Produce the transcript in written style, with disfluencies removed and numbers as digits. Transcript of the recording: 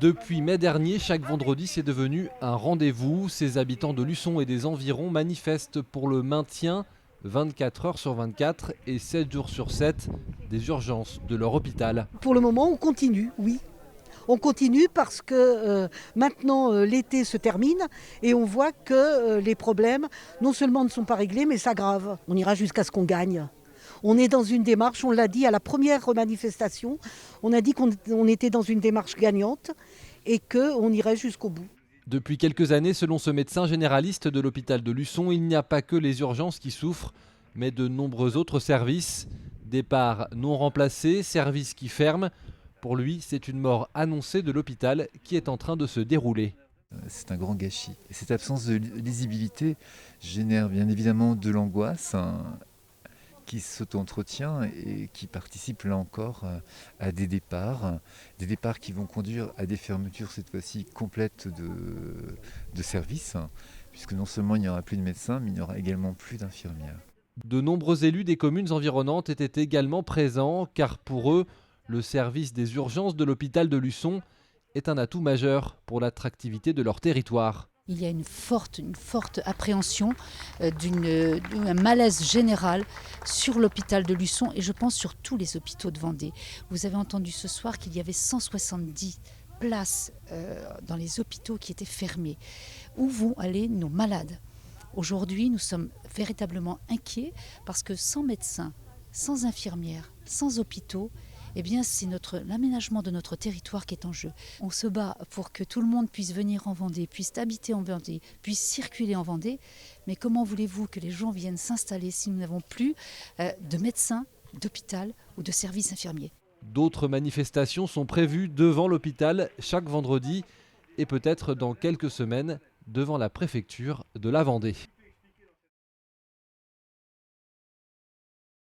Depuis mai dernier, chaque vendredi, c'est devenu un rendez-vous. Ces habitants de Luçon et des environs manifestent pour le maintien 24 heures sur 24 et 7 jours sur 7 des urgences de leur hôpital. Pour le moment, on continue, oui. On continue parce que maintenant l'été se termine et on voit que les problèmes non seulement ne sont pas réglés mais s'aggravent. On ira jusqu'à ce qu'on gagne. On est dans une démarche, on l'a dit à la première manifestation, on a dit qu'on était dans une démarche gagnante et qu'on irait jusqu'au bout. Depuis quelques années, selon ce médecin généraliste de l'hôpital de Luçon, il n'y a pas que les urgences qui souffrent, mais de nombreux autres services. Départs non remplacés, services qui ferment. Pour lui, c'est une mort annoncée de l'hôpital qui est en train de se dérouler. C'est un grand gâchis. Et cette absence de lisibilité génère bien évidemment de l'angoisse qui s'auto-entretient et qui participe là encore à des départs qui vont conduire à des fermetures cette fois-ci complètes de services, puisque non seulement il n'y aura plus de médecins, mais il n'y aura également plus d'infirmières. De nombreux élus des communes environnantes étaient également présents, car pour eux, le service des urgences de l'hôpital de Luçon est un atout majeur pour l'attractivité de leur territoire. Il y a une forte appréhension d'un malaise général sur l'hôpital de Luçon et je pense sur tous les hôpitaux de Vendée. Vous avez entendu ce soir qu'il y avait 170 places dans les hôpitaux qui étaient fermées. Où vont aller nos malades ? Aujourd'hui, nous sommes véritablement inquiets parce que sans médecins, sans infirmières, sans hôpitaux, eh bien, c'est l'aménagement de notre territoire qui est en jeu. On se bat pour que tout le monde puisse venir en Vendée, puisse habiter en Vendée, puisse circuler en Vendée. Mais comment voulez-vous que les gens viennent s'installer si nous n'avons plus de médecins, d'hôpital ou de services infirmiers ? D'autres manifestations sont prévues devant l'hôpital chaque vendredi et peut-être dans quelques semaines devant la préfecture de la Vendée.